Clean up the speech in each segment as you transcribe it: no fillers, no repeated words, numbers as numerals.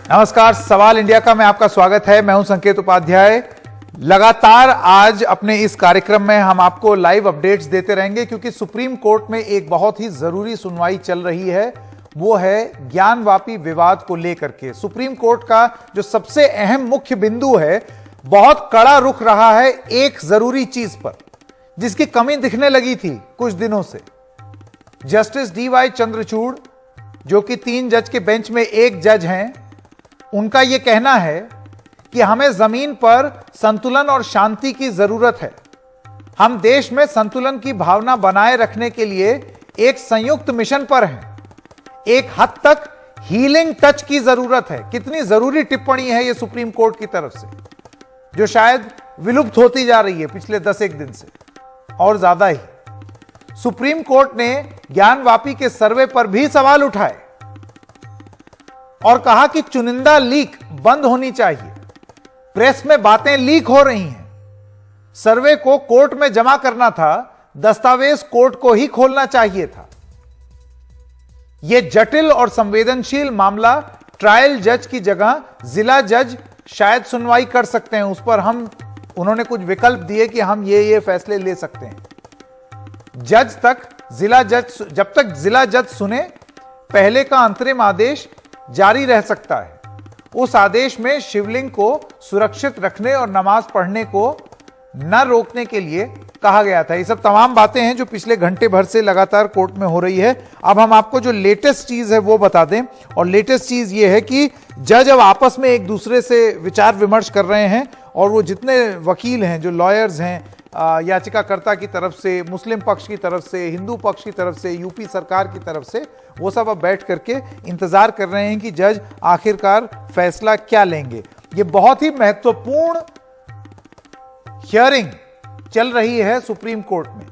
नमस्कार, सवाल इंडिया का में आपका स्वागत है। मैं हूं संकेत उपाध्याय। लगातार आज अपने इस कार्यक्रम में हम आपको लाइव अपडेट्स देते रहेंगे क्योंकि सुप्रीम कोर्ट में एक बहुत ही जरूरी सुनवाई चल रही है। वो है ज्ञानवापी विवाद को लेकर के। सुप्रीम कोर्ट का जो सबसे अहम मुख्य बिंदु है, बहुत कड़ा रुख रहा है एक जरूरी चीज पर, जिसकी कमी दिखने लगी थी कुछ दिनों से। जस्टिस DY चंद्रचूड़, जो कि 3 जज के बेंच में एक जज हैं, उनका यह कहना है कि हमें जमीन पर संतुलन और शांति की जरूरत है। हम देश में संतुलन की भावना बनाए रखने के लिए एक संयुक्त मिशन पर हैं। एक हद तक हीलिंग टच की जरूरत है। कितनी जरूरी टिप्पणी है यह सुप्रीम कोर्ट की तरफ से, जो शायद विलुप्त होती जा रही है पिछले 10-1 दिन से और ज्यादा ही। सुप्रीम कोर्ट ने ज्ञानवापी के सर्वे पर भी सवाल उठाए और कहा कि चुनिंदा लीक बंद होनी चाहिए। प्रेस में बातें लीक हो रही हैं। सर्वे को कोर्ट में जमा करना था, दस्तावेज कोर्ट को ही खोलना चाहिए था। यह जटिल और संवेदनशील मामला ट्रायल जज की जगह जिला जज शायद सुनवाई कर सकते हैं। उस पर उन्होंने कुछ विकल्प दिए कि हम ये फैसले ले सकते हैं। जब तक जिला जज सुने, पहले का अंतरिम आदेश जारी रह सकता है। उस आदेश में शिवलिंग को सुरक्षित रखने और नमाज पढ़ने को न रोकने के लिए कहा गया था। ये सब तमाम बातें हैं जो पिछले घंटे भर से लगातार कोर्ट में हो रही है। अब हम आपको जो लेटेस्ट चीज है वो बता दें, और लेटेस्ट चीज ये है कि जज अब आपस में एक दूसरे से विचार विमर्श कर रहे हैं, और वो जितने वकील हैं, जो लॉयर्स हैं, याचिकाकर्ता की तरफ से, मुस्लिम पक्ष की तरफ से, हिंदू पक्ष की तरफ से, यूपी सरकार की तरफ से, वो सब अब बैठ करके इंतजार कर रहे हैं कि जज आखिरकार फैसला क्या लेंगे। ये बहुत ही महत्वपूर्ण हियरिंग चल रही है सुप्रीम कोर्ट में,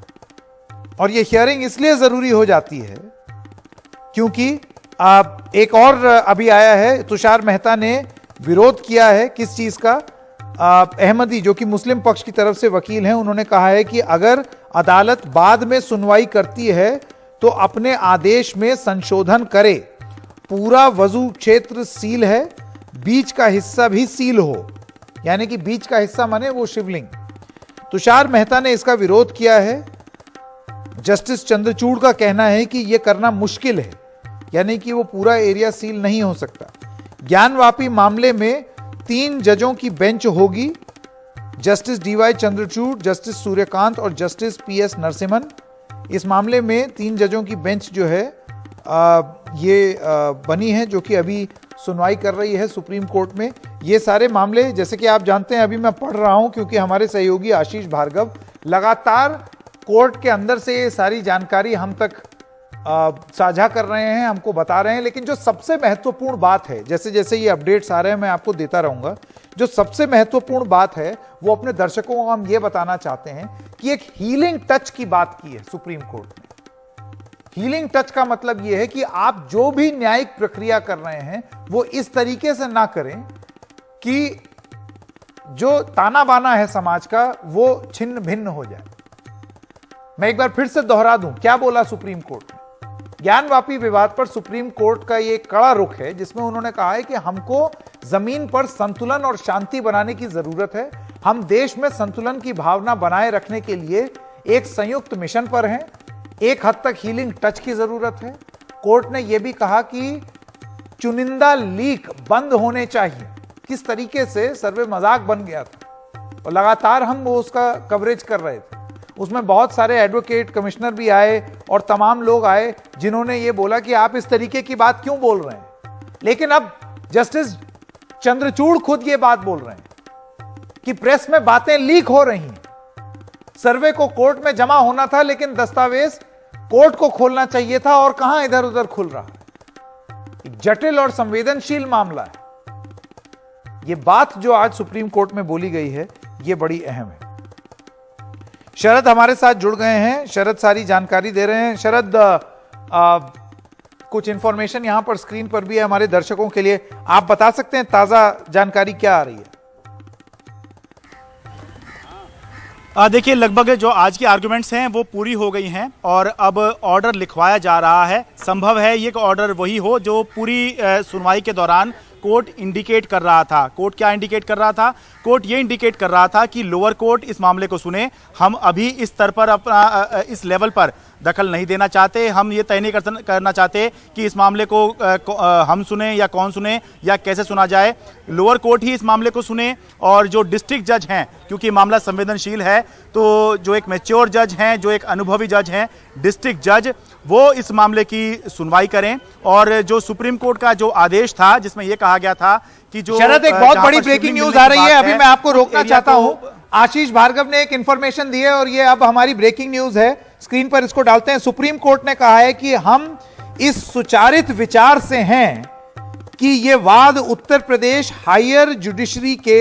और ये हियरिंग इसलिए जरूरी हो जाती है क्योंकि एक और अभी आया है, तुषार मेहता ने विरोध किया है। किस चीज का? अहमदी, जो कि मुस्लिम पक्ष की तरफ से वकील हैं, उन्होंने कहा है कि अगर अदालत बाद में सुनवाई करती है तो अपने आदेश में संशोधन करे। पूरा वजू क्षेत्र सील है, बीच का हिस्सा भी सील हो, यानी कि बीच का हिस्सा माने वो शिवलिंग। तुषार मेहता ने इसका विरोध किया है। जस्टिस चंद्रचूड़ का कहना है कि यह करना मुश्किल है, यानी कि वो पूरा एरिया सील नहीं हो सकता। ज्ञानवापी मामले में 3 जजों की बेंच होगी, justice DY Chandrachud, justice Suryakant और जस्टिस PS नरसिम्हन। इस मामले में 3 जजों की बेंच जो है बनी है, जो कि अभी सुनवाई कर रही है सुप्रीम कोर्ट में। ये सारे मामले, जैसे कि आप जानते हैं, अभी मैं पढ़ रहा हूं क्योंकि हमारे सहयोगी आशीष भार्गव लगातार कोर्ट के अंदर से ये सारी जानकारी हम तक साझा कर रहे हैं, हमको बता रहे हैं। लेकिन जो सबसे महत्वपूर्ण बात है, जैसे जैसे ये अपडेट्स आ रहे हैं मैं आपको देता रहूंगा, जो सबसे महत्वपूर्ण बात है वो अपने दर्शकों को हम ये बताना चाहते हैं कि एक हीलिंग टच की बात की है सुप्रीम कोर्ट ने। हीलिंग टच का मतलब यह है कि आप जो भी न्यायिक प्रक्रिया कर रहे हैं वो इस तरीके से ना करें कि जो ताना बाना है समाज का वो छिन्न भिन्न हो जाए। मैं एक बार फिर से दोहरा दूं, क्या बोला सुप्रीम कोर्ट ने? ज्ञानवापी विवाद पर सुप्रीम कोर्ट का यह कड़ा रुख है, जिसमें उन्होंने कहा है कि हमको जमीन पर संतुलन और शांति बनाने की जरूरत है। हम देश में संतुलन की भावना बनाए रखने के लिए एक संयुक्त मिशन पर हैं। एक हद तक हीलिंग टच की जरूरत है। कोर्ट ने यह भी कहा कि चुनिंदा लीक बंद होने चाहिए। किस तरीके से सर्वे मजाक बन गया था और लगातार हम वो उसका कवरेज कर रहे थे। उसमें बहुत सारे एडवोकेट, कमिश्नर भी आए और तमाम लोग आए जिन्होंने ये बोला कि आप इस तरीके की बात क्यों बोल रहे हैं। लेकिन अब जस्टिस चंद्रचूड़ खुद ये बात बोल रहे हैं कि प्रेस में बातें लीक हो रही हैं। सर्वे को कोर्ट में जमा होना था, लेकिन दस्तावेज कोर्ट को खोलना चाहिए था, और कहां इधर उधर खुल रहा है। जटिल और संवेदनशील मामला है। यह बात जो आज सुप्रीम कोर्ट में बोली गई है, यह बड़ी अहम है। शरद हमारे साथ जुड़ गए हैं। शरद सारी जानकारी दे रहे हैं। शरद, कुछ इंफॉर्मेशन यहां पर स्क्रीन पर भी है हमारे दर्शकों के लिए, आप बता सकते हैं ताजा जानकारी क्या आ रही है? देखिए, लगभग जो आज की आर्गुमेंट्स हैं वो पूरी हो गई हैं और अब ऑर्डर लिखवाया जा रहा है। संभव है ये ऑर्डर वही हो जो पूरी सुनवाई के दौरान कोर्ट इंडिकेट कर रहा था। कोर्ट क्या इंडिकेट कर रहा था? कोर्ट ये इंडिकेट कर रहा था कि लोअर कोर्ट इस मामले को सुने, हम अभी इस स्तर पर अपना इस लेवल पर दखल नहीं देना चाहते, हम ये तय नहीं करना चाहते कि इस मामले को हम सुने या कौन सुने या कैसे सुना जाए। लोअर कोर्ट ही इस मामले को सुने और जो डिस्ट्रिक्ट जज हैं, क्योंकि मामला संवेदनशील है, तो जो एक मैच्योर जज हैं, जो एक अनुभवी जज हैं, डिस्ट्रिक्ट जज, वो इस मामले की सुनवाई करें। और जो सुप्रीम कोर्ट का जो आदेश था जिसमें यह कहा गया था कि जो शरद, एक बहुत बड़ी ब्रेकिंग न्यूज आ रही है, अभी मैं आपको रोकना चाहता हूं। आशीष भार्गव ने एक इंफॉर्मेशन दी है और ये अब हमारी ब्रेकिंग न्यूज है, स्क्रीन पर इसको डालते हैं। सुप्रीम कोर्ट ने कहा है कि हम इस सुचारित विचार से हैं कि ये वाद उत्तर प्रदेश हायर जुडिशरी के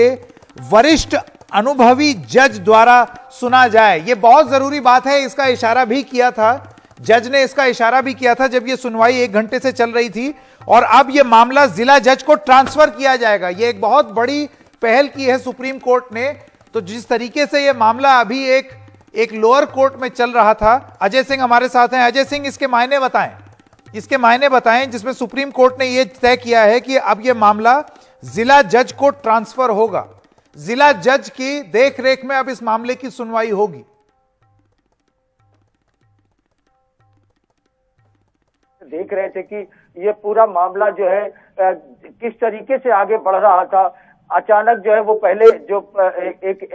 वरिष्ठ अनुभवी जज द्वारा सुना जाए। ये बहुत जरूरी बात है, इसका इशारा भी किया था जज ने, इसका इशारा भी किया था जब ये सुनवाई 1 घंटे से चल रही थी। और अब ये मामला जिला जज को ट्रांसफर किया जाएगा। ये एक बहुत बड़ी पहल की है सुप्रीम कोर्ट ने। तो जिस तरीके से ये मामला अभी एक लोअर कोर्ट में चल रहा था, अजय सिंह हमारे साथ हैं। अजय सिंह, इसके मायने बताएं जिसमें सुप्रीम कोर्ट ने यह तय किया है कि अब यह मामला जिला जज को ट्रांसफर होगा, जिला जज की देखरेख में अब इस मामले की सुनवाई होगी। देख रहे थे कि ये पूरा मामला जो है किस तरीके से आगे बढ़ रहा था। अचानक जो है वो पहले जो एक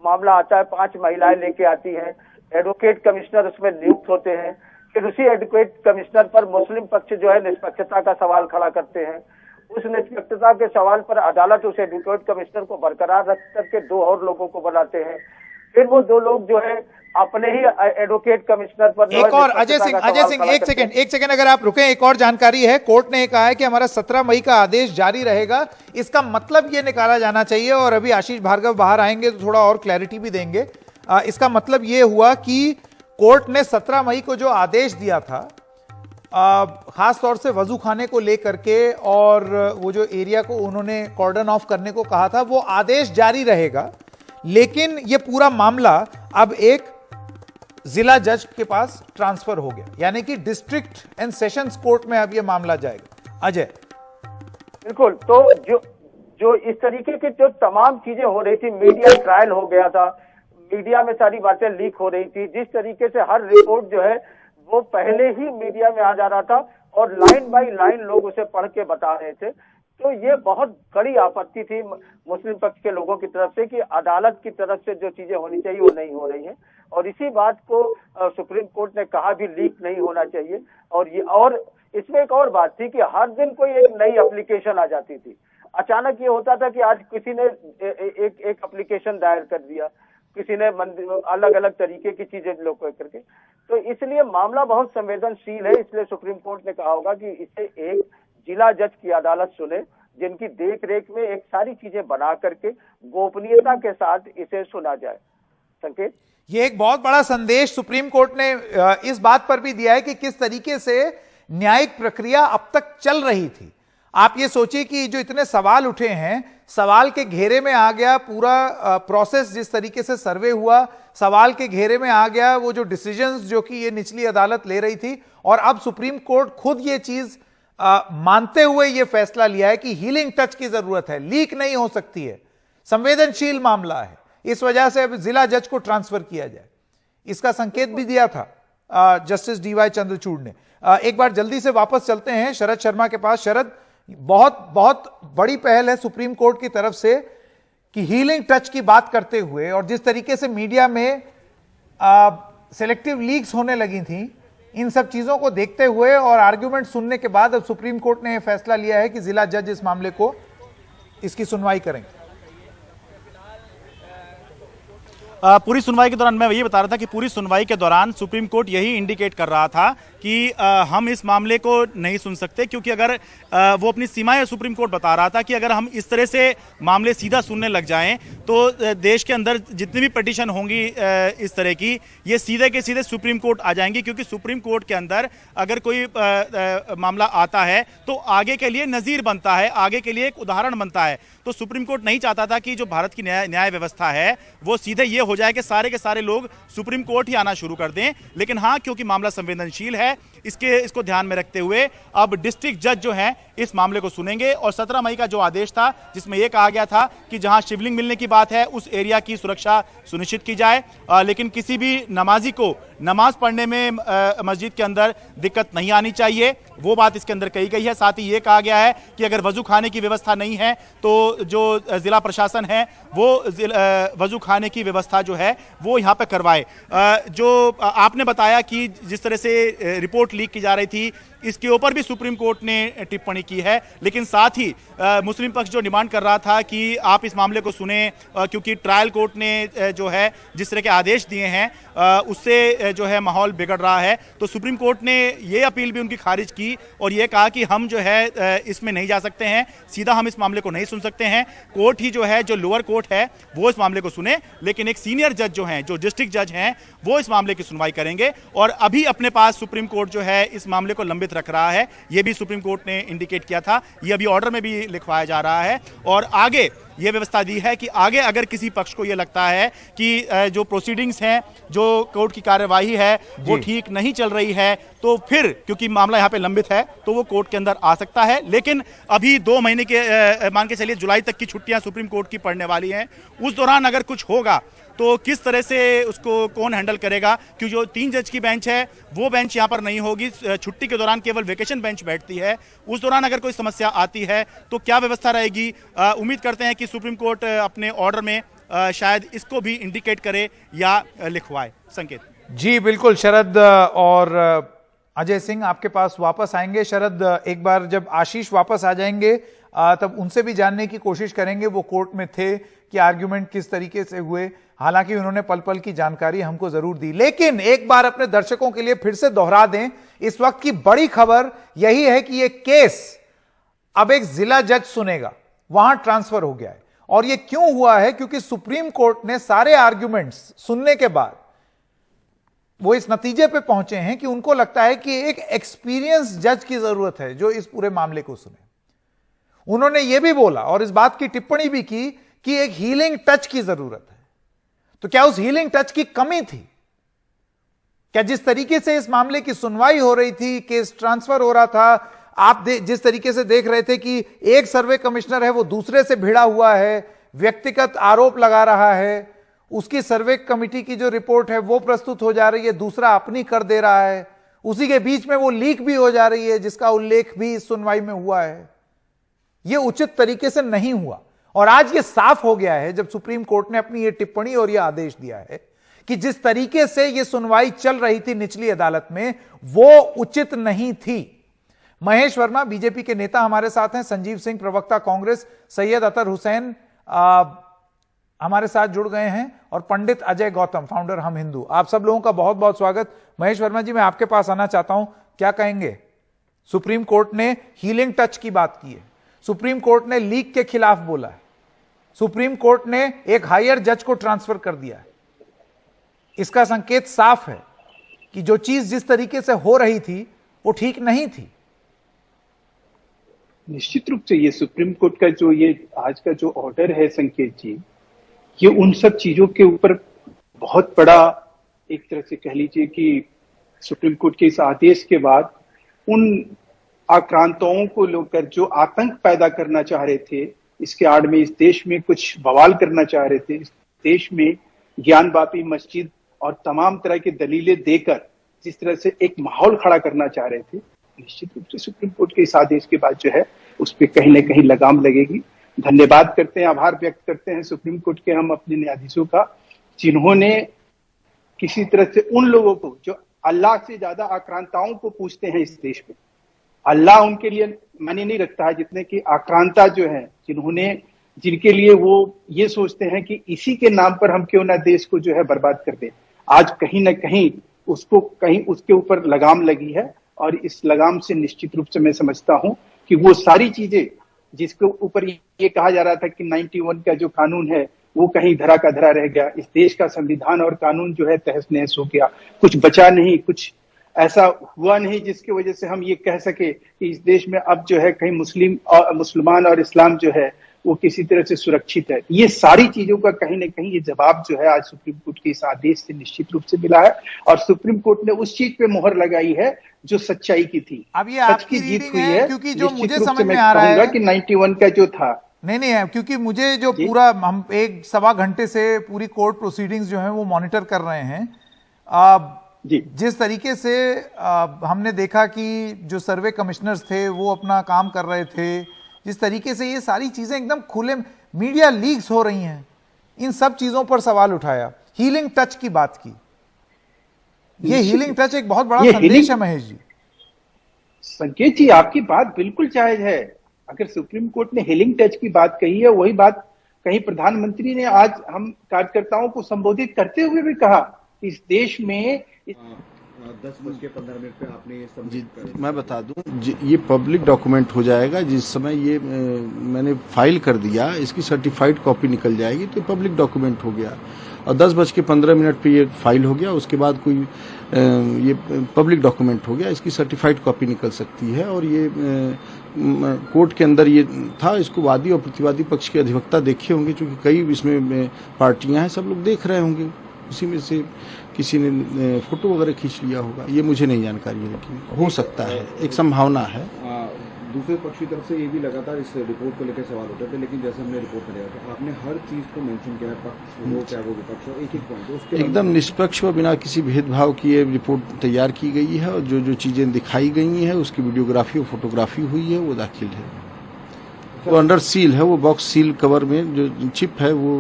मामला आता है, 5 महिलाएं लेके आती हैं, एडवोकेट कमिश्नर उसमें नियुक्त होते हैं, फिर उसी एडवोकेट कमिश्नर पर मुस्लिम पक्ष जो है निष्पक्षता का सवाल खड़ा करते हैं। उस निष्पक्षता के सवाल पर अदालत उस एडवोकेट कमिश्नर को बरकरार रख करके 2 और लोगों को बनाते हैं। फिर वो 2 लोग जो है अपने ही एडवोकेट कमिश्नर पर एक और अजय सिंह एक सेकंड अगर आप रुकें, एक और जानकारी है। कोर्ट ने कहा है कि हमारा 17 मई का आदेश जारी रहेगा। इसका मतलब ये निकाला जाना चाहिए, और अभी आशीष भार्गव बाहर आएंगे तो थोड़ा और क्लैरिटी भी देंगे। इसका मतलब ये हुआ कि कोर्ट ने 17 मई को जो आदेश दिया था, खास तौर से वजू खाने को लेकर के और वो जो एरिया को उन्होंने कॉर्डन ऑफ करने को कहा था, वो आदेश जारी रहेगा। लेकिन ये पूरा मामला अब एक जिला जज के पास ट्रांसफर हो गया, यानी कि डिस्ट्रिक्ट एंड सेशंस कोर्ट में अब ये मामला जाएगा। अजय, बिल्कुल। तो जो इस तरीके की जो तमाम चीजें हो रही थी, मीडिया ट्रायल हो गया था, मीडिया में सारी बातें लीक हो रही थी, जिस तरीके से हर रिपोर्ट जो है वो पहले ही मीडिया में आ जा रहा था और लाइन बाय लाइन लोग उसे पढ़ के बता रहे थे। तो ये बहुत बड़ी आपत्ति थी मुस्लिम पक्ष के लोगों की तरफ से कि अदालत की तरफ से जो चीजें होनी चाहिए वो नहीं हो रही है। और इसी बात को सुप्रीम कोर्ट ने कहा भी लीक नहीं होना चाहिए। और इसमें एक और बात थी कि हर दिन कोई एक नई एप्लीकेशन आ जाती थी। अचानक ये होता था कि आज किसी ने एक एप्लीकेशन दायर कर दिया, किसी ने अलग अलग तरीके की चीजें लोग करके। तो इसलिए मामला बहुत संवेदनशील है, इसलिए सुप्रीम कोर्ट ने कहा होगा कि इसे एक जिला जज की अदालत सुने, जिनकी देख रेख में एक सारी चीजें बना करके गोपनीयता के साथ इसे सुना जाए। संकेत, ये एक बहुत बड़ा संदेश सुप्रीम कोर्ट ने इस बात पर भी दिया है कि किस तरीके से न्यायिक प्रक्रिया अब तक चल रही थी। आप ये सोचिए कि जो इतने सवाल उठे हैं, सवाल के घेरे में आ गया पूरा प्रोसेस, जिस तरीके से सर्वे हुआ, सवाल के घेरे में आ गया वो जो डिसीजंस जो कि ये निचली अदालत ले रही थी। और अब सुप्रीम कोर्ट खुद ये चीज मानते हुए ये फैसला लिया है कि हीलिंग टच की जरूरत है, लीक नहीं हो सकती है, संवेदनशील मामला है, इस वजह से अब जिला जज को ट्रांसफर किया जाए। इसका संकेत भी दिया था जस्टिस डीवाई चंद्रचूड़ ने। एक बार जल्दी से वापस चलते हैं शरद शर्मा के पास। शरद, बहुत बड़ी पहल है सुप्रीम कोर्ट की तरफ से कि हीलिंग टच की बात करते हुए, और जिस तरीके से मीडिया में सेलेक्टिव लीक्स होने लगी थी, इन सब चीजों को देखते हुए और आर्ग्यूमेंट सुनने के बाद अब सुप्रीम कोर्ट ने यह फैसला लिया है कि जिला जज इस मामले को इसकी सुनवाई करेंगे। पूरी सुनवाई के दौरान मैं ये बता रहा था कि पूरी सुनवाई के दौरान सुप्रीम कोर्ट यही इंडिकेट कर रहा था कि हम इस मामले को नहीं सुन सकते, क्योंकि अगर वो अपनी सीमाएं सुप्रीम कोर्ट बता रहा था कि अगर हम इस तरह से मामले सीधा सुनने लग जाएं तो देश के अंदर जितनी भी पिटीशन होंगी इस तरह की, ये सीधे के सीधे सुप्रीम कोर्ट आ जाएंगी। क्योंकि सुप्रीम कोर्ट के अंदर अगर कोई मामला आता है तो आगे के लिए नज़ीर बनता है, आगे के लिए एक उदाहरण बनता है। तो सुप्रीम कोर्ट नहीं चाहता था कि जो भारत की न्याय व्यवस्था है वो सीधे ये हो जाए कि सारे के सारे लोग सुप्रीम कोर्ट ही आना शुरू कर दें। लेकिन हाँ, क्योंकि मामला संवेदनशील है इसको ध्यान में रखते हुए अब डिस्ट्रिक्ट जज जो हैं इस मामले को सुनेंगे। और 17 मई का जो आदेश था जिसमें यह कहा गया था कि जहां शिवलिंग मिलने की बात है उस एरिया की सुरक्षा सुनिश्चित की जाए, लेकिन किसी भी नमाजी को नमाज पढ़ने में मस्जिद के अंदर दिक्कत नहीं आनी चाहिए, वो बात इसके अंदर कही गई है। साथ ही ये कहा गया है कि अगर वजू खाने की व्यवस्था नहीं है तो जो जिला प्रशासन है वो वजू खाने की व्यवस्था जो है वो यहाँ पे करवाए। जो आपने बताया कि जिस तरह से रिपोर्ट लीक की जा रही थी इसके ऊपर भी सुप्रीम कोर्ट ने टिप्पणी की है, लेकिन साथ ही मुस्लिम पक्ष जो डिमांड कर रहा था कि आप इस मामले को सुने क्योंकि ट्रायल कोर्ट ने जो है जिस तरह के आदेश दिए हैं उससे जो है माहौल बिगड़ रहा है, तो सुप्रीम कोर्ट ने ये अपील भी उनकी खारिज की और ये कहा कि हम जो है इसमें नहीं जा सकते हैं, सीधा हम इस मामले को नहीं सुन सकते हैं, कोर्ट ही जो है जो लोअर कोर्ट है वो इस मामले को सुने, लेकिन एक सीनियर जज जो हैं जो डिस्ट्रिक्ट जज हैं वो इस मामले की सुनवाई करेंगे। और अभी अपने पास सुप्रीम कोर्ट जो है इस मामले को लंबित रख रहा है, ये भी सुप्रीम कोर्ट ने इंडिकेट किया था, ये अभी ऑर्डर में भी लिखवाया जा रहा है। और आगे ये व्यवस्था दी है कि आगे अगर किसी पक्ष को ये लगता है कि जो प्रोसीडिंग्स हैं जो कोर्ट की कार्यवाही है वो ठीक नहीं चल रही है तो फिर क्योंकि मामला यहाँ पे लंबित है तो वो कोर्ट के अंदर आ सकता है। लेकिन अभी 2 महीने के मान के चलिए जुलाई तक की छुट्टियां सुप्रीम कोर्ट की पड़ने वाली हैं, उस दौरान अगर कुछ होगा तो किस तरह से उसको कौन हैंडल करेगा, क्योंकि जो 3 जज की बेंच है वो बेंच यहाँ पर नहीं होगी, छुट्टी के दौरान केवल वेकेशन बेंच बैठती है, उस दौरान अगर कोई समस्या आती है तो क्या व्यवस्था रहेगी। उम्मीद करते हैं कि सुप्रीम कोर्ट अपने ऑर्डर में शायद इसको भी इंडिकेट करे या लिखवाए। संकेत जी बिल्कुल। शरद और अजय सिंह आपके पास वापस आएंगे। शरद, एक बार जब आशीष वापस आ जाएंगे तब उनसे भी जानने की कोशिश करेंगे वो कोर्ट में थे कि आर्ग्यूमेंट किस तरीके से हुए, हालांकि उन्होंने पल पल की जानकारी हमको जरूर दी। लेकिन एक बार अपने दर्शकों के लिए फिर से दोहरा दें, इस वक्त की बड़ी खबर यही है कि यह केस अब एक जिला जज सुनेगा, वहां ट्रांसफर हो गया है। और यह क्यों हुआ है, क्योंकि सुप्रीम कोर्ट ने सारे आर्ग्यूमेंट्स सुनने के बाद वो इस नतीजे पे पहुंचे हैं कि उनको लगता है कि एक एक्सपीरियंस जज की जरूरत है जो इस पूरे मामले को सुने। उन्होंने यह भी बोला और इस बात की टिप्पणी भी की कि एक हीलिंग टच की जरूरत है। तो क्या उस हीलिंग टच की कमी थी? क्या जिस तरीके से इस मामले की सुनवाई हो रही थी, केस ट्रांसफर हो रहा था, आप जिस तरीके से देख रहे थे कि एक सर्वे कमिश्नर है वो दूसरे से भिड़ा हुआ है, व्यक्तिगत आरोप लगा रहा है, उसकी सर्वे कमेटी की जो रिपोर्ट है वो प्रस्तुत हो जा रही है, दूसरा अपनी कर दे रहा है, उसी के बीच में वो लीक भी हो जा रही है जिसका उल्लेख भी इस सुनवाई में हुआ है। यह उचित तरीके से नहीं हुआ और आज यह साफ हो गया है जब सुप्रीम कोर्ट ने अपनी यह टिप्पणी और यह आदेश दिया है कि जिस तरीके से यह सुनवाई चल रही थी निचली अदालत में वो उचित नहीं थी। महेश वर्मा बीजेपी के नेता हमारे साथ हैं, संजीव सिंह प्रवक्ता कांग्रेस, सैयद अतर हुसैन हमारे साथ जुड़ गए हैं और पंडित अजय गौतम फाउंडर हम हिंदू। आप सब लोगों का बहुत बहुत स्वागत। महेश वर्मा जी, मैं आपके पास आना चाहता हूं, क्या कहेंगे? सुप्रीम कोर्ट ने हीलिंग टच की बात की है, सुप्रीम कोर्ट ने लीक के खिलाफ बोला है, सुप्रीम कोर्ट ने एक हायर जज को ट्रांसफर कर दिया है। इसका संकेत साफ है कि जो चीज जिस तरीके से हो रही थी वो ठीक नहीं थी। निश्चित रूप से ये सुप्रीम कोर्ट का जो ये आज का जो ऑर्डर है संकेत जी, ये उन सब चीजों के ऊपर बहुत बड़ा एक तरह से कह लीजिए कि सुप्रीम कोर्ट के इस आदेश के बाद उन आक्रांताओं को लेकर जो आतंक पैदा करना चाह रहे थे, इसके आड़ में इस देश में कुछ बवाल करना चाह रहे थे, इस देश में ज्ञानवापी मस्जिद और तमाम तरह की दलीलें देकर जिस तरह से एक माहौल खड़ा करना चाह रहे थे, निश्चित रूप से सुप्रीम कोर्ट के इस आदेश के बाद जो है उस पर कहीं ना कहीं लगाम लगेगी। धन्यवाद करते हैं, आभार व्यक्त करते हैं सुप्रीम कोर्ट के हम अपने न्यायाधीशों का, जिन्होंने किसी तरह से उन लोगों को जो अल्लाह से ज्यादा आक्रांताओं को पूछते हैं इस देश में, अल्लाह उनके लिए मायने नहीं रखता है जितने कि आक्रांता जो है, जिनके लिए वो ये सोचते हैं कि इसी के नाम पर हम क्यों ना देश को जो है बर्बाद कर दें। आज कहीं ना कहीं उसके ऊपर लगाम लगी है और इस लगाम से निश्चित रूप से मैं समझता हूं कि वो सारी चीजें जिसके ऊपर ये कहा जा रहा था कि 91 का जो कानून है वो कहीं धरा का धरा रह गया, इस देश का संविधान और कानून जो है तहस नहस हो गया, कुछ बचा नहीं, कुछ ऐसा हुआ नहीं जिसकी वजह से हम ये कह सके कि इस देश में अब जो है कहीं मुसलमान और इस्लाम जो है वो किसी तरह से सुरक्षित है। ये सारी चीजों का कहीं ना कहीं ये जवाब जो है आज सुप्रीम कोर्ट के इस आदेश से निश्चित रूप से मिला है और सुप्रीम कोर्ट ने उस चीज पे मोहर लगाई है जो सच्चाई की थी। अब ये सच की जीत हुई है, क्योंकि जो निश्चित मुझे रूप समझ से में मैं आ रहा है कहूंगा कि 91 का जो था नहीं है, क्योंकि मुझे जो पूरा हम 1-1.25 घंटे से पूरी कोर्ट प्रोसीडिंग्स जो है वो मॉनिटर कर रहे हैं। जिस तरीके से हमने देखा कि जो सर्वे कमिश्नर्स थे वो अपना काम कर रहे थे, जिस तरीके से ये सारी चीजें एकदम खुले मीडिया लीक्स हो रही हैं, इन सब चीजों पर सवाल उठाया, हीलिंग टच की बात की। ये हीलिंग टच एक बहुत बड़ा संदेश है महेश जी। संकेत जी, आपकी बात बिल्कुल जायज है। अगर सुप्रीम कोर्ट ने हीलिंग टच की बात कही है, वही बात कहीं प्रधानमंत्री ने आज हम कार्यकर्ताओं को संबोधित करते हुए भी कहा कि इस देश में 10:15 पे आपने जी मैं बता दूं, ये पब्लिक डॉक्यूमेंट हो जाएगा। जिस समय ये मैंने फाइल कर दिया, इसकी सर्टिफाइड कॉपी निकल जाएगी तो पब्लिक डॉक्यूमेंट हो गया और 10:15 पे ये फाइल हो गया। उसके बाद कोई ये पब्लिक डॉक्यूमेंट हो गया, इसकी सर्टिफाइड कॉपी निकल सकती है। और ये कोर्ट के अंदर ये था, इसको वादी और प्रतिवादी पक्ष के अधिवक्ता देखे होंगे, क्योंकि कई इसमें पार्टियां हैं, सब लोग देख रहे होंगे। उसी में से किसी ने फोटो वगैरह खींच लिया होगा, ये मुझे नहीं जानकारी है, लेकिन हो सकता है, एक संभावना है। दूसरे पक्ष की तरफ से ये भी लगातार इस रिपोर्ट को लेकर सवाल उठे थे, लेकिन जैसे हमने रिपोर्ट में देखा आपने हर चीज को मेंशन किया है, पक्ष वो क्या वो विपक्ष हो, एक पॉइंट उसके एकदम निष्पक्ष व बिना किसी भेदभाव की ये रिपोर्ट तैयार की गई है और जो जो चीजें दिखाई गई हैं उसकी वीडियोग्राफी और फोटोग्राफी हुई है, वो दाखिल है। वो अंडर सील है, वो बॉक्स सील कवर में जो चिप है वो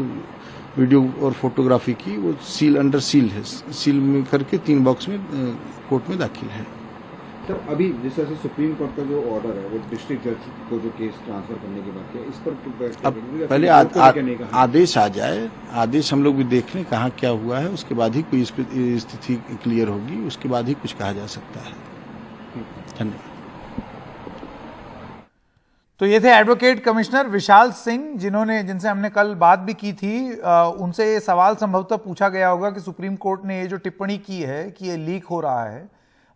वीडियो और फोटोग्राफी की, वो सील अंडर सील है, सील में करके 3 बॉक्स में कोर्ट में दाखिल है। सर अभी जिस तरह से सुप्रीम कोर्ट का जो ऑर्डर है वो डिस्ट्रिक्ट जज को जो केस ट्रांसफर करने की बात है, इस पर अब पहले आदेश आ जाए, आदेश हम लोग भी देख लें कहाँ क्या हुआ है, उसके बाद ही कोई स्थिति क्लियर होगी, उसके बाद ही कुछ कहा जा सकता है। धन्यवाद। तो ये थे एडवोकेट कमिश्नर विशाल सिंह, जिनसे हमने कल बात भी की थी। उनसे ये सवाल संभवतः पूछा गया होगा कि सुप्रीम कोर्ट ने ये जो टिप्पणी की है कि ये लीक हो रहा है,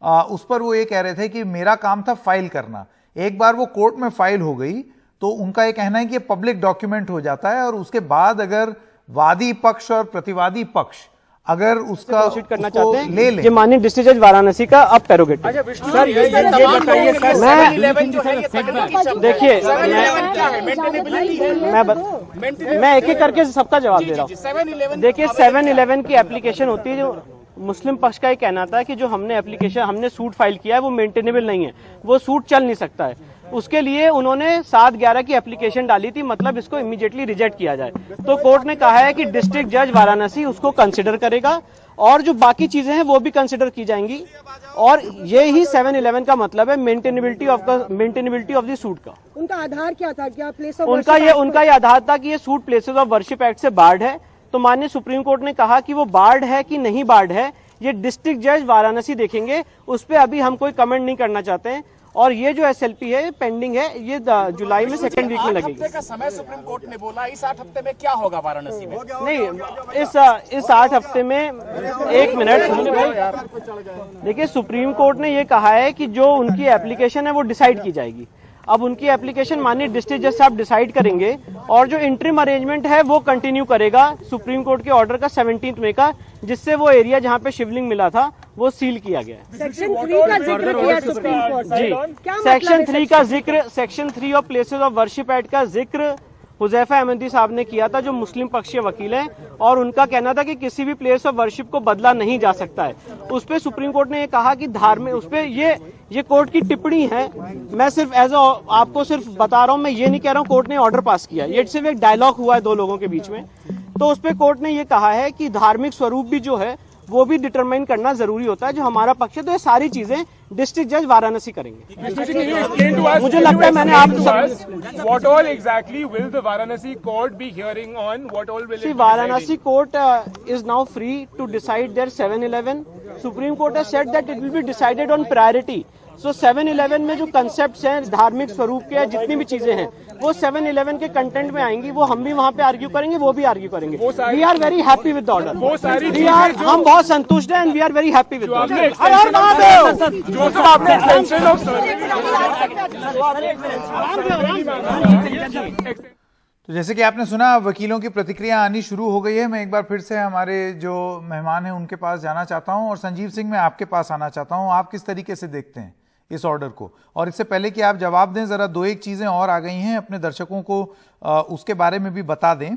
उस पर वो ये कह रहे थे कि मेरा काम था फाइल करना। एक बार वो कोर्ट में फाइल हो गई तो उनका ये कहना है कि ये पब्लिक डॉक्यूमेंट हो जाता है और उसके बाद अगर वादी पक्ष और प्रतिवादी पक्ष अगर उसका करना चाहते हैं ले ले, ये माननीय डिस्ट्रिक्ट जज वाराणसी का अब प्रेरोगेटिव। सर ये बताइए देखिए, मैं एक एक करके सबका जवाब दे रहा हूँ। देखिए 7-11 की एप्लीकेशन होती है, जो मुस्लिम पक्ष का ये कहना था कि जो हमने सूट फाइल किया है वो मेंटेनेबल नहीं है, वो सूट चल नहीं सकता है। उसके लिए उन्होंने 7-11 की एप्लीकेशन डाली थी, मतलब इसको इमीडिएटली रिजेक्ट किया जाए। तो कोर्ट ने कहा है कि डिस्ट्रिक्ट जज वाराणसी उसको कंसिडर करेगा और जो बाकी चीजें हैं वो भी कंसिडर की जाएंगी। और ये ही 7-11 का मतलब है मेंटेनेबिलिटी ऑफ द सूट का। उनका आधार क्या था? क्या प्लेस ऑफ उनका ये आधार था कि ये suit places of worship act से बार्ड है। तो माननीय सुप्रीम कोर्ट ने कहा कि वो बार्ड है कि नहीं बार्ड है, ये डिस्ट्रिक्ट जज वाराणसी देखेंगे, उस पर अभी हम कोई कमेंट नहीं करना चाहते हैं। और ये जो एसएलपी है पेंडिंग है, ये जुलाई में 2nd वीक में लगेगी। का समय सुप्रीम कोर्ट ने बोला, इस 8 हफ्ते में क्या होगा वाराणसी में? नहीं, इस 8 हफ्ते में 1 मिनट सुनिए भाई। देखिए सुप्रीम कोर्ट ने ये कहा है कि जो उनकी एप्लीकेशन है वो डिसाइड की जाएगी। अब उनकी एप्लीकेशन माननीय डिस्ट्रिक्ट जज साहब डिसाइड करेंगे और जो इंटरिम अरेंजमेंट है वो कंटिन्यू करेगा सुप्रीम कोर्ट के ऑर्डर का 17 मई का, जिससे वो एरिया जहां पे शिवलिंग मिला था वो सील किया गया है। सेक्शन 3 का जिक्र किया सुप्रीम कोर्ट ने। जी, सेक्शन 3 का जिक्र, section 3 of places of worship act का जिक्र हुजैफा अहमदी साहब ने किया था, जो मुस्लिम पक्षीय वकील हैं, और उनका कहना था कि किसी भी प्लेस ऑफ वर्शिप को बदला नहीं जा सकता है। उस पे सुप्रीम कोर्ट ने ये कहा कि धार्मिक, उस पे ये कोर्ट की टिप्पणी है। मैं सिर्फ आपको सिर्फ बता रहा हूं, मैं ये नहीं कह रहा हूं कोर्ट ने ऑर्डर पास किया, ये सिर्फ एक डायलॉग हुआ है 2 लोगों के बीच में। तो उस पे कोर्ट ने ये कहा है कि धार्मिक स्वरूप भी जो है वो भी डिटरमाइन करना जरूरी होता है, जो हमारा पक्ष है। तो ये सारी चीजें डिस्ट्रिक्ट जज वाराणसी करेंगे। मुझे लगता है मैंने What all exactly will the Varanasi court be hearing on? What all will it be Varanasi court is now free to decide their 7-11. Supreme Court has said that it will be decided on priority. So 7-11 में जो concept हैं धार्मिक स्वरूप के, जितनी भी चीजें हैं वो 7-11 के कंटेंट में आएंगी। वो हम भी वहाँ पे आर्ग्यू करेंगे, वो भी आर्ग्यू करेंगे। We are very happy with the order. हम बहुत संतुष्ट हैं and we are very happy with जो तो जैसे कि आपने सुना, वकीलों की प्रतिक्रिया आनी शुरू हो गई है। मैं एक बार फिर से हमारे जो मेहमान हैं उनके पास जाना चाहता हूं, और संजीव सिंह, मैं आपके पास आना चाहता हूं। आप किस तरीके से देखते हैं इस ऑर्डर को? और इससे पहले कि आप जवाब दें, जरा दो एक चीजें और आ गई हैं, अपने दर्शकों को उसके बारे में भी बता दें।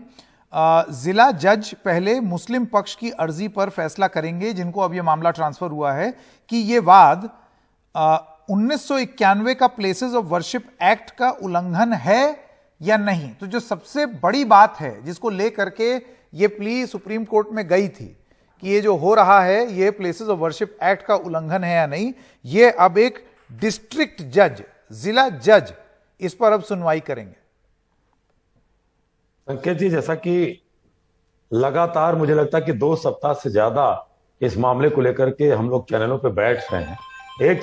जिला जज पहले मुस्लिम पक्ष की अर्जी पर फैसला करेंगे, जिनको अब यह मामला ट्रांसफर हुआ है, कि ये वाद 1991 का प्लेसेस ऑफ वर्शिप एक्ट का उल्लंघन है या नहीं। तो जो सबसे बड़ी बात है जिसको लेकर के ये प्ली सुप्रीम कोर्ट में गई थी कि ये जो हो रहा है ये प्लेसेस ऑफ वर्शिप एक्ट का उल्लंघन है या नहीं, ये अब एक डिस्ट्रिक्ट जज, जिला जज इस पर अब सुनवाई करेंगे। संकेत जी, जैसा कि लगातार मुझे लगता है कि 2 सप्ताह से ज्यादा इस मामले को लेकर के हम लोग चैनलों पे बैठ रहे हैं, एक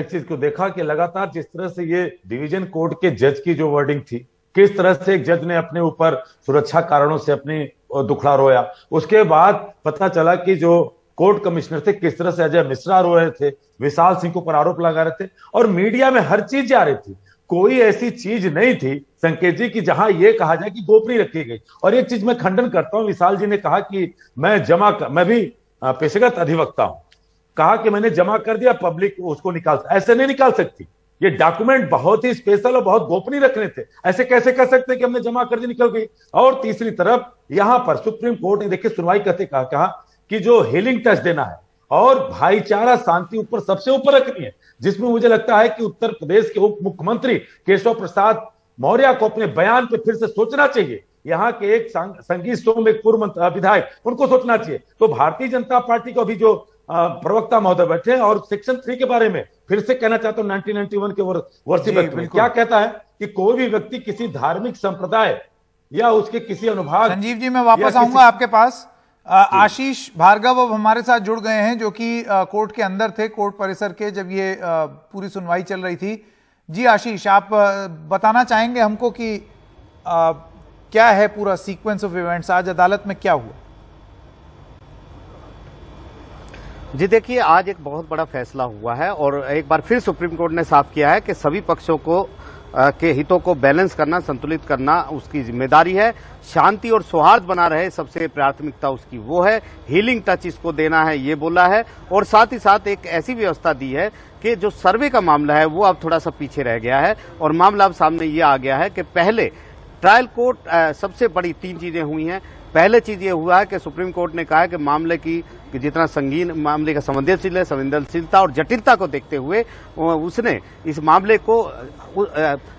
चीज को देखा कि लगातार जिस तरह से ये डिवीजन कोर्ट के जज की जो वर्डिंग थी, किस तरह से एक जज ने अपने ऊपर सुरक्षा कारणों से अपनी दुखड़ा रोया। उसके बाद पता चला कि जो कोर्ट कमिश्नर थे किस तरह से अजय मिश्रा रो रहे थे, विशाल सिंह को पर आरोप लगा रहे थे, और मीडिया में हर चीज जा रही थी। कोई ऐसी चीज नहीं थी संकेत जी की जहां ये कहा जाए कि गोपनीय रखी गई। और एक चीज मैं खंडन करता हूं, विशाल जी ने कहा कि मैं भी पेशेगत अधिवक्ता हूं, कहा कि मैंने जमा कर दिया, पब्लिक उसको निकाल, ऐसे नहीं निकाल सकती। ये डॉक्यूमेंट बहुत ही स्पेशल और बहुत गोपनीय रखने थे, ऐसे कैसे कर सकते हैं कि हमने जमा कर दी निकल गई। और तीसरी तरफ यहां पर सुप्रीम कोर्ट ने देखिए सुनवाई करते कहा कि जो हीलिंग टच देना है और भाईचारा शांति ऊपर सबसे ऊपर रखनी है, जिसमें मुझे लगता है कि उत्तर प्रदेश के उप मुख्यमंत्री केशव प्रसाद मौर्य को अपने बयान पे फिर से सोचना चाहिए। यहाँ के एक संगीत सोम, एक पूर्व विधायक, उनको सोचना चाहिए। तो भारतीय जनता पार्टी को अभी जो प्रवक्ता महोदय बैठे हैं और सेक्शन 3 के बारे में फिर से कहना चाहता हूं, 1991 के वर्षिप एक्ट में क्या कहता है कि कोई भी व्यक्ति किसी धार्मिक संप्रदाय या उसके किसी अनुभाग। संजीव जी, मैं वापस आऊंगा आपके पास। आशीष भार्गव अब हमारे साथ जुड़ गए हैं, जो कि कोर्ट के अंदर थे, कोर्ट परिसर के, जब ये पूरी सुनवाई चल रही थी। जी आशीष, आप बताना चाहेंगे हमको कि क्या है पूरा सीक्वेंस ऑफ इवेंट्स, आज अदालत में क्या हुआ? जी देखिए, आज एक बहुत बड़ा फैसला हुआ है और एक बार फिर सुप्रीम कोर्ट ने साफ किया है कि सभी पक्षों को के हितों को बैलेंस करना, संतुलित करना उसकी जिम्मेदारी है। शांति और सौहार्द बना रहे, सबसे प्राथमिकता उसकी वो है। हीलिंग टच इसको देना है, ये बोला है। और साथ ही साथ एक ऐसी व्यवस्था दी है कि जो सर्वे का मामला है वो अब थोड़ा सा पीछे रह गया है और मामला अब सामने ये आ गया है कि पहले ट्रायल कोर्ट सबसे बड़ी 3 चीजें हुई हैं। पहले चीज ये हुआ है कि सुप्रीम कोर्ट ने कहा है कि मामले की जितना संगीन मामले का संवेदनशीलता और जटिलता को देखते हुए उसने इस मामले को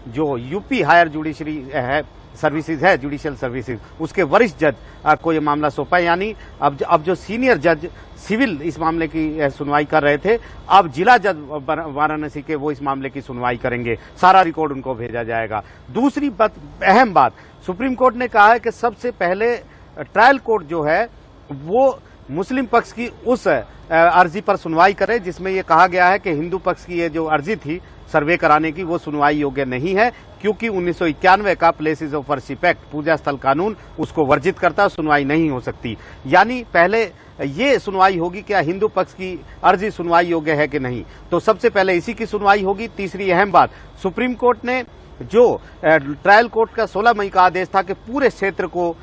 जो यूपी हायर जुडिशरी है सर्विसेज है, जुडिशियल सर्विसेज, उसके वरिष्ठ जज को ये मामला सौंपा। यानी अब जो सीनियर जज सिविल इस मामले की सुनवाई कर रहे थे, अब जिला जज वाराणसी के वो इस मामले की सुनवाई करेंगे। सारा रिकॉर्ड उनको भेजा जाएगा। दूसरी बात, अहम बात, सुप्रीम कोर्ट ने कहा है कि सबसे पहले ट्रायल कोर्ट जो है वो मुस्लिम पक्ष की उस अर्जी पर सुनवाई करे जिसमें यह कहा गया है कि हिंदू पक्ष की ये जो अर्जी थी सर्वे कराने की, वो सुनवाई योग्य नहीं है, क्योंकि 1991 का प्लेसेस ऑफ वर्शिप एक्ट, पूजा स्थल कानून, उसको वर्जित करता है, सुनवाई नहीं हो सकती। यानी पहले ये सुनवाई होगी क्या हिंदू पक्ष की अर्जी सुनवाई योग्य है कि नहीं, तो सबसे पहले इसी की सुनवाई होगी। तीसरी अहम बात, सुप्रीम कोर्ट ने जो ट्रायल कोर्ट का 16 मई का आदेश था कि पूरे क्षेत्र को,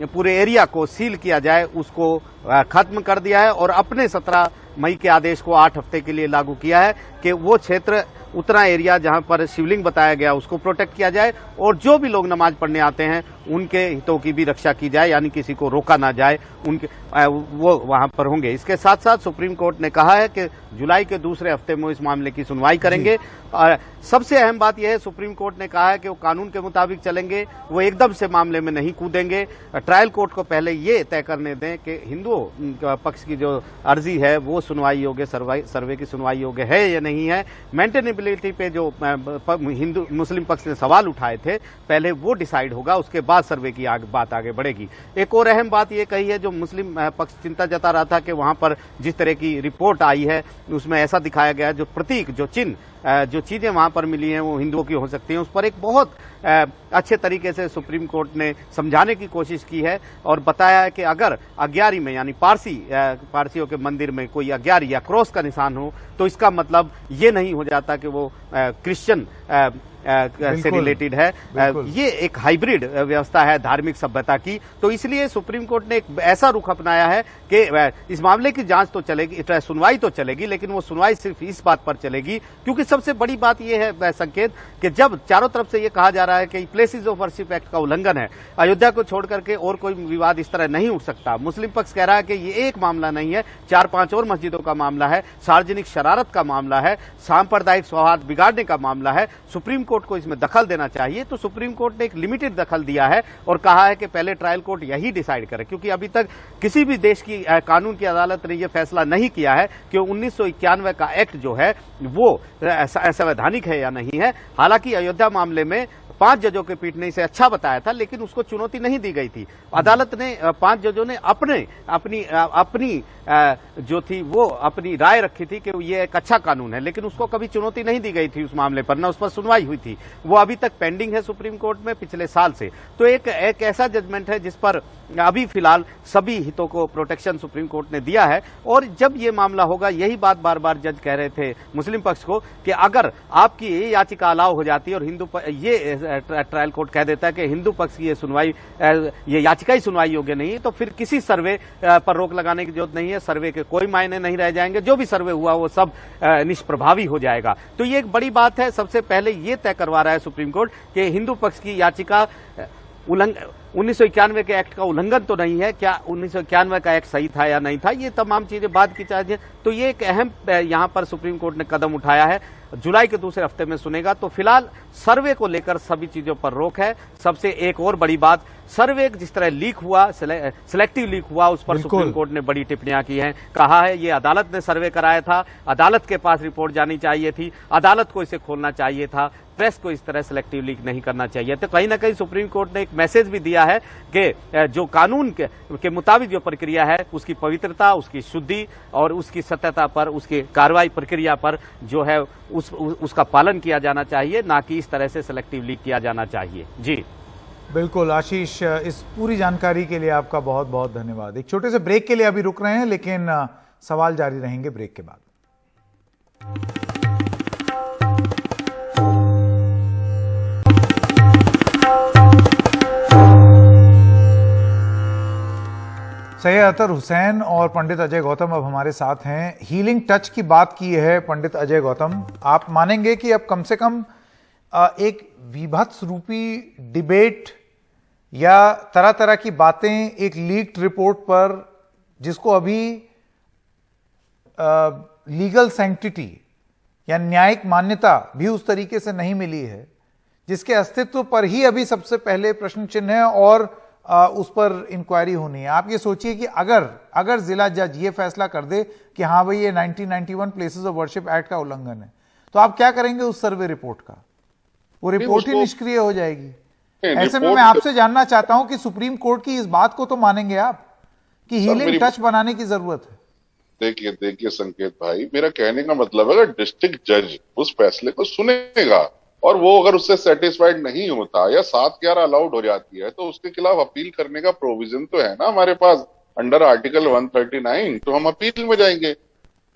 पूरे एरिया को सील किया जाए, उसको खत्म कर दिया है और अपने 17 मई के आदेश को 8 हफ्ते के लिए लागू किया है कि वो क्षेत्र, उतना एरिया जहां पर शिवलिंग बताया गया उसको प्रोटेक्ट किया जाए और जो भी लोग नमाज पढ़ने आते हैं उनके हितों की भी रक्षा की जाए, यानी किसी को रोका ना जाए, उनके वो वहां पर होंगे। इसके साथ साथ सुप्रीम कोर्ट ने कहा है कि जुलाई के दूसरे हफ्ते में इस मामले की सुनवाई करेंगे। और सबसे अहम बात यह है, सुप्रीम कोर्ट ने कहा है कि वो कानून के मुताबिक चलेंगे, वो एकदम से मामले में नहीं कूदेंगे। ट्रायल कोर्ट को पहले ये तय करने दें कि हिंदुओं पक्ष की जो अर्जी है वो सुनवाई योग्य, सर्वे की सुनवाई योग्य है या नहीं है। मेंटेनेबिलिटी पे जो हिंदू मुस्लिम पक्ष ने सवाल उठाए थे, पहले वो डिसाइड होगा, उसके बाद सर्वे की बात आगे बढ़ेगी। एक और अहम बात ये कही है, जो मुस्लिम पक्ष चिंता जता रहा था कि वहां पर जिस तरह की रिपोर्ट आई है उसमें ऐसा दिखाया गया, जो प्रतीक, जो चिन्ह, जो चीजें वहां पर मिली हैं वो हिंदुओं की हो सकती हैं, उस पर एक बहुत अच्छे तरीके से सुप्रीम कोर्ट ने समझाने की कोशिश की है और बताया है कि अगर अग्यारी में, यानी पारसियों के मंदिर में कोई अग्यारी या क्रॉस का निशान हो, तो इसका मतलब ये नहीं हो जाता कि वो क्रिश्चियन से रिलेटेड है। ये एक हाइब्रिड व्यवस्था है धार्मिक सभ्यता की। तो इसलिए सुप्रीम कोर्ट ने एक ऐसा रुख अपनाया है कि इस मामले की जांच तो चलेगी, सुनवाई तो चलेगी, लेकिन वो सुनवाई सिर्फ इस बात पर चलेगी क्योंकि सबसे बड़ी बात यह है संकेत कि जब चारों तरफ से ये कहा जा रहा है कि प्लेसेस ऑफ वर्शिप एक्ट का उल्लंघन है, अयोध्या को छोड़ करके और कोई विवाद इस तरह नहीं उठ सकता। मुस्लिम पक्ष कह रहा है कि ये एक मामला नहीं है, 4-5 और मस्जिदों का मामला है, सार्वजनिक शरारत का मामला है, सांप्रदायिक सौहार्द बिगाड़ने का मामला है, सुप्रीम कोर्ट को इसमें दखल देना चाहिए। तो सुप्रीम कोर्ट ने एक लिमिटेड दखल दिया है और कहा है कि पहले ट्रायल कोर्ट यही डिसाइड करे, क्योंकि अभी तक किसी भी देश की कानून की अदालत ने यह फैसला नहीं किया है कि 1991 का एक्ट जो है वो असंवैधानिक है या नहीं है। हालांकि अयोध्या मामले में 5 जजों के पीठ ने इसे अच्छा बताया था, लेकिन उसको चुनौती नहीं दी गई थी। अदालत ने 5 जजों ने अपनी जो थी वो अपनी राय रखी थी कि ये एक अच्छा कानून है, लेकिन उसको कभी चुनौती नहीं दी गई थी उस मामले पर, न उस पर सुनवाई हुई थी। वो अभी तक पेंडिंग है सुप्रीम कोर्ट में पिछले साल से। तो एक ऐसा जजमेंट है जिस पर अभी फिलहाल सभी हितों को प्रोटेक्शन सुप्रीम कोर्ट ने दिया है। और जब ये मामला होगा, यही बात बार बार जज कह रहे थे मुस्लिम पक्ष को कि अगर आपकी ये याचिका अलाउ हो जाती है और ये ट्रायल कोर्ट कह देता है कि हिंदू पक्ष की ये याचिका ही सुनवाई योग्य नहीं है, तो फिर किसी सर्वे पर रोक लगाने की जरूरत नहीं है। सर्वे के कोई मायने नहीं रह जाएंगे, जो भी सर्वे हुआ वो सब निष्प्रभावी हो जाएगा। तो ये एक बड़ी बात है। सबसे पहले ये तय करवा रहा है सुप्रीम कोर्ट कि हिंदू पक्ष की याचिका 1991 के एक्ट का उल्लंघन तो नहीं है, क्या 1991 का एक्ट सही था या नहीं था, ये तमाम चीजें बाद की चाहिए। तो ये एक अहम यहां पर सुप्रीम कोर्ट ने कदम उठाया है। जुलाई के दूसरे हफ्ते में सुनेगा। तो फिलहाल सर्वे को लेकर सभी चीजों पर रोक है। सबसे एक और बड़ी बात, सर्वे जिस तरह लीक हुआ, सिलेक्टिव लीक हुआ, उस पर सुप्रीम कोर्ट ने बड़ी टिप्पणियां की हैं। कहा है ये अदालत ने सर्वे कराया था, अदालत के पास रिपोर्ट जानी चाहिए थी, अदालत को इसे खोलना चाहिए था, प्रेस को इस तरह सिलेक्टिव लीक नहीं करना चाहिए। तो कहीं ना कहीं सुप्रीम कोर्ट ने एक मैसेज भी दिया है कि जो कानून के मुताबिक जो प्रक्रिया है उसकी पवित्रता, उसकी शुद्धि और उसकी सत्यता पर, उसकी कार्रवाई प्रक्रिया पर जो है उसका पालन किया जाना चाहिए, ना कि इस तरह से सिलेक्टिव लीक किया जाना चाहिए। जी बिल्कुल आशीष, इस पूरी जानकारी के लिए आपका बहुत बहुत धन्यवाद। एक छोटे से ब्रेक के लिए अभी रुक रहे हैं, लेकिन सवाल जारी रहेंगे ब्रेक के बाद। सैयद अतर हुसैन और पंडित अजय गौतम अब हमारे साथ हैं। हीलिंग टच की बात की है पंडित अजय गौतम, आप मानेंगे कि अब कम से कम एक विभत्स रूपी डिबेट या तरह तरह की बातें एक लीक्ड रिपोर्ट पर, जिसको अभी लीगल सैंक्टिटी या न्यायिक मान्यता भी उस तरीके से नहीं मिली है, जिसके अस्तित्व पर ही अभी सबसे पहले प्रश्न चिन्ह है और उस पर इंक्वायरी होनी है। आप ये सोचिए कि अगर जिला जज ये फैसला कर दे कि हाँ भाई ये 1991 प्लेसेस ऑफ वर्शिप एक्ट का उल्लंघन है, तो आप क्या करेंगे उस सर्वे रिपोर्ट का? वो रिपोर्ट ही निष्क्रिय हो जाएगी। ऐसे में मैं आपसे जानना चाहता हूं कि सुप्रीम कोर्ट की इस बात को तो मानेंगे आप कि हीलिंग टच बनाने की जरूरत है? देखिए संकेत भाई, मेरा कहने का मतलब है अगर डिस्ट्रिक्ट जज उस फैसले को सुनेगा और वो अगर उससे सेटिस्फाइड नहीं होता या 7/11 अलाउड हो जाती है, तो उसके खिलाफ अपील करने का प्रोविजन तो है ना हमारे पास अंडर आर्टिकल 139। तो हम अपील में जाएंगे,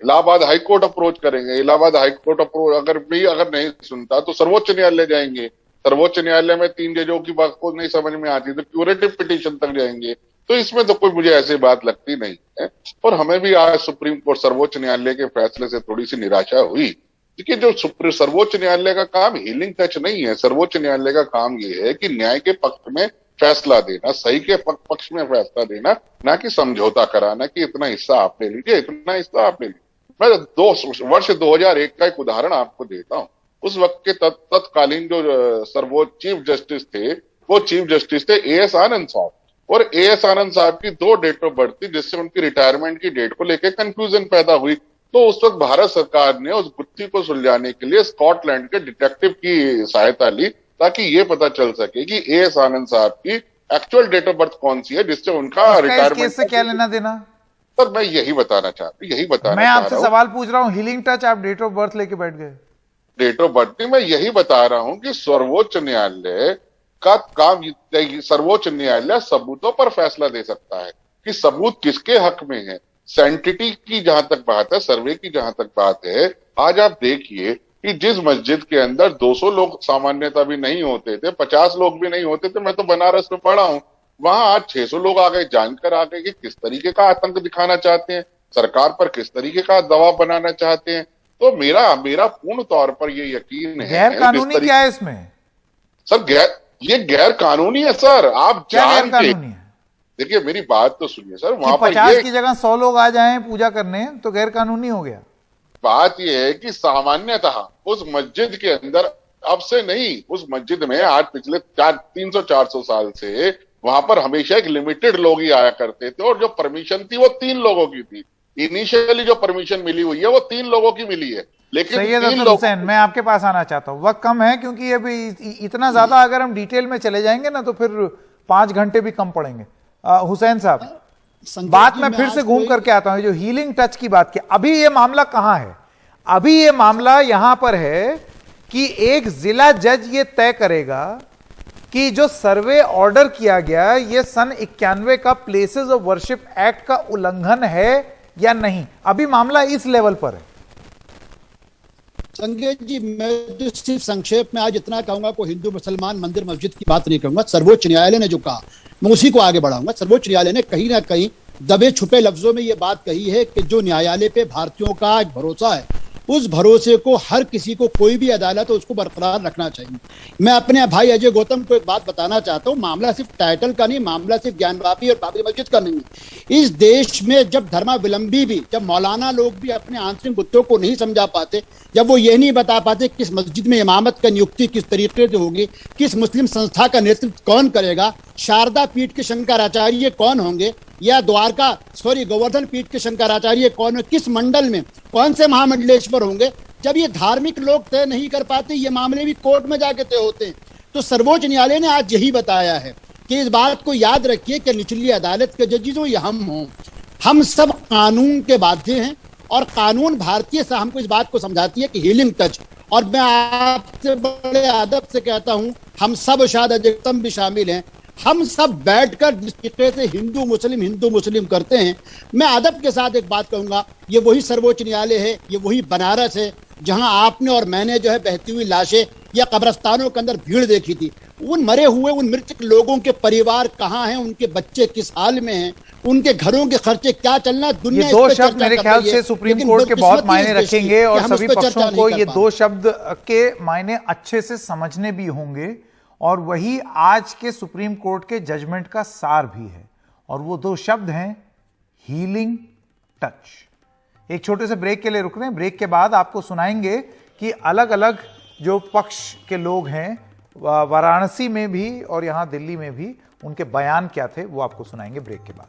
इलाहाबाद हाईकोर्ट अप्रोच करेंगे, इलाहाबाद हाईकोर्ट अप्रोच अगर नहीं सुनता तो सर्वोच्च न्यायालय जाएंगे, सर्वोच्च न्यायालय में 3 जजों की बात को नहीं समझ में आती तो क्यूरेटिव पिटीशन तक जाएंगे। तो इसमें तो कोई मुझे ऐसी बात लगती नहीं है। और हमें भी आज सुप्रीम कोर्ट सर्वोच्च न्यायालय के फैसले से थोड़ी सी निराशा हुई, क्योंकि जो सर्वोच्च न्यायालय का काम हीलिंग टच नहीं है। सर्वोच्च न्यायालय का काम ये है कि न्याय के पक्ष में फैसला देना, सही के पक्ष में फैसला देना, ना कि समझौता कराना कि इतना हिस्सा आप ले लीजिए, इतना हिस्सा आप ले लीजिए। मैं वर्ष 2001 का एक उदाहरण आपको देता हूं। उस वक्त के तत्कालीन जो सर्वोच्च चीफ जस्टिस थे, वो चीफ जस्टिस थे एएस आनंद साहब, और एएस आनंद साहब की 2 डेट ऑफ बर्थ थी, जिससे उनकी रिटायरमेंट की डेट को लेकर कंफ्यूजन पैदा हुई। तो उस वक्त भारत सरकार ने उस गुत्थी को सुलझाने के लिए स्कॉटलैंड के डिटेक्टिव की सहायता ली, ताकि ये पता चल सके कि एएस आनंद साहब की एक्चुअल डेट ऑफ बर्थ कौन सी है, जिससे उनका रिटायरमेंट से क्या लेना देना। सर मैं यही बताना चाहता हूं, मैं आपसे सवाल पूछ रहा हूं, हीलिंग टच आप डेट ऑफ बर्थ लेके बैठ गए। डेट ऑफ बर्थ नहीं, मैं यही बता रहा हूं कि सर्वोच्च न्यायालय का काम, सर्वोच्च न्यायालय सबूतों पर फैसला दे सकता है कि सबूत किसके हक में है। सैंक्टिटी की जहां तक बात है, सर्वे की जहां तक बात है, आज आप देखिए कि जिस मस्जिद के अंदर 200 लोग सामान्यतः भी नहीं होते थे, 50 लोग भी नहीं होते थे, मैं तो बनारस में पढ़ा हूं, वहां आज 600 लोग आ गए। जानकर आ गए कि किस तरीके का आतंक दिखाना चाहते हैं, सरकार पर किस तरीके का दबाव बनाना चाहते हैं। तो मेरा पूर्ण तौर पर ये यकीन है। गैर कानूनी क्या है इसमें सर? ये गैर कानूनी है सर। आप क्या जान गैर के कानूनी है? देखिए मेरी बात तो सुनिए सर, वहां पर 50 की जगह 100 लोग आ जाएं पूजा करने तो गैर कानूनी हो गया। बात यह है कि सामान्यतः उस मस्जिद के अंदर, अब से नहीं, उस मस्जिद में आज पिछले 300-400 साल से वहां पर हमेशा एक लिमिटेड लोग ही आया करते थे, और जो परमिशन थी वो 3 लोगों की थी। इनिशियली जो परमिशन मिली हुई है वो 3 लोगों की मिली है, लेकिन सैयद 3 अख्तर लोग। हुसैन, मैं आपके पास आना चाहता हूं, वक्त कम है क्योंकि अभी इतना ज्यादा अगर हम डिटेल में चले जाएंगे ना तो फिर 5 घंटे भी कम पड़ेंगे। हुसैन साहब, बात मैं फिर से घूम करके आता हूं, जो हीलिंग टच की बात की, अभी ये मामला कहां है? अभी ये मामला यहां पर है कि एक जिला जज ये तय करेगा कि जो सर्वे ऑर्डर किया गया ये सन 91 का प्लेसेस ऑफ वर्शिप एक्ट का उल्लंघन है या नहीं। अभी मामला इस लेवल पर है। संजय जी, मैं तो सिर्फ संक्षेप में आज इतना कहूंगा, को हिंदू मुसलमान मंदिर मस्जिद की बात नहीं कहूंगा। सर्वोच्च न्यायालय ने जो कहा मैं उसी को आगे बढ़ाऊंगा। सर्वोच्च न्यायालय ने कहीं ना कहीं दबे छुपे लफ्जों में ये बात कही है कि जो न्यायालय पे भारतीयों का एक भरोसा है, उस भरोसे को हर किसी को, कोई भी अदालत हो, उसको बरकरार रखना चाहिए। मैं अपने भाई अजय गौतम को एक बात बताना चाहता हूं, मामला सिर्फ टाइटल का नहीं, मामला सिर्फ ज्ञानवापी और बाबरी मस्जिद का नहीं है। इस देश में जब धर्मावलंबी भी, जब मौलाना लोग भी अपने आंतरिक मुद्दों को नहीं समझा पाते, जब वो ये नहीं बता पाते किस मस्जिद में इमामत का नियुक्ति किस तरीके से होगी, किस मुस्लिम संस्था का नेतृत्व कौन करेगा, शारदा पीठ के शंकराचार्य कौन होंगे, या गोवर्धन पीठ के शंकराचार्य कौन है, किस मंडल में कौन से महामंडलेश्वर होंगे, जब ये धार्मिक लोग तय नहीं कर पाते, ये मामले भी कोर्ट में जाके तय होते हैं। तो सर्वोच्च न्यायालय ने आज यही बताया है कि इस बात को याद रखिए कि निचली अदालत के जजेस हो या हम सब कानून के बाध्य हैं, और कानून भारतीय से हमको इस बात को समझाती है कि हीलिंग टच। और मैं आपसे बड़े अदब से कहता हूं, हम सब, शायद अजय भी शामिल हैं, हम सब बैठकर जिस तरीके से हिंदू मुस्लिम करते हैं, मैं अदब के साथ एक बात कहूंगा, ये वही सर्वोच्च न्यायालय है, ये वही बनारस है जहां आपने और मैंने जो है बहती हुई लाशें या कब्रिस्तानों के अंदर भीड़ देखी थी। उन मरे हुए, उन मृतक लोगों के परिवार कहां हैं, उनके बच्चे किस हाल में हैं, उनके घरों के खर्चे क्या चलना, दुनिया ये 2 शब्द मेरे ख्याल से सुप्रीम कोर्ट के बहुत मायने रखेंगे और सभी पक्षों को ये 2 शब्द के मायने अच्छे से समझने भी होंगे, और वही आज के सुप्रीम कोर्ट के जजमेंट का सार भी है, और वो 2 शब्द हैं हीलिंग टच। एक छोटे से ब्रेक के लिए रुक रहे हैं, ब्रेक के बाद आपको सुनाएंगे कि अलग अलग जो पक्ष के लोग हैं वाराणसी में भी और यहां दिल्ली में भी, उनके बयान क्या थे, वो आपको सुनाएंगे ब्रेक के बाद।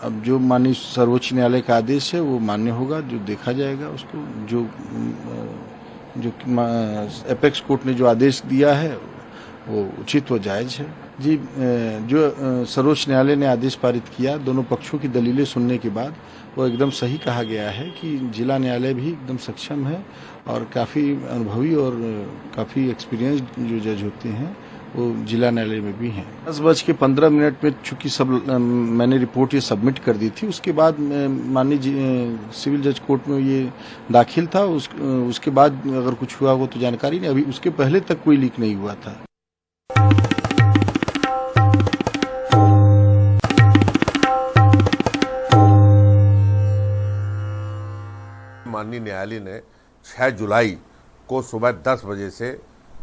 अब जो माननीय सर्वोच्च न्यायालय का आदेश है वो मान्य होगा, जो देखा जाएगा उसको। जो एपेक्स कोर्ट ने जो आदेश दिया है वो उचित व जायज है। जी, जो सर्वोच्च न्यायालय ने आदेश पारित किया, दोनों पक्षों की दलीलें सुनने के बाद वो एकदम सही कहा गया है कि जिला न्यायालय भी एकदम सक्षम है, और काफ़ी अनुभवी और काफ़ी एक्सपीरियंस्ड जो जज होते हैं वो जिला न्यायालय में भी हैं। 10:15 में चूंकि सब मैंने रिपोर्ट ये सबमिट कर दी थी, उसके बाद माननीय सिविल जज कोर्ट में ये दाखिल था। उसके बाद अगर कुछ हुआ हो तो जानकारी नहीं, अभी उसके पहले तक कोई लीक नहीं हुआ था। माननीय न्यायालय ने 6 जुलाई को सुबह 10 बजे से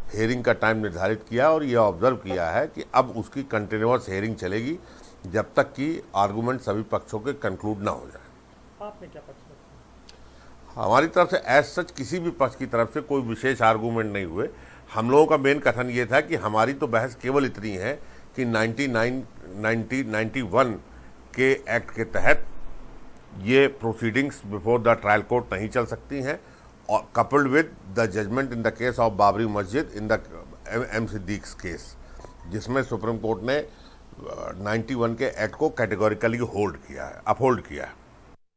हेयरिंग का टाइम निर्धारित किया, और यह ऑब्जर्व किया है कि अब उसकी कंटिन्यूअस हेयरिंग चलेगी जब तक कि आर्गुमेंट सभी पक्षों के कंक्लूड ना हो जाए। आपने क्या पक्ष रखा? हमारी तरफ से एज सच किसी भी पक्ष की तरफ से कोई विशेष आर्गुमेंट नहीं हुए। हम लोगों का मेन कथन ये था कि हमारी तो बहस केवल इतनी है कि 1991 के एक्ट के तहत ये proceedings before the trial court नहीं चल सकती हैं, और coupled with the judgment in the case of Babri Masjid in the M Siddiq case, जिसमें सुप्रीम कोर्ट ने 91 के एक्ट को कैटेगोरिकली अपहोल्ड किया है।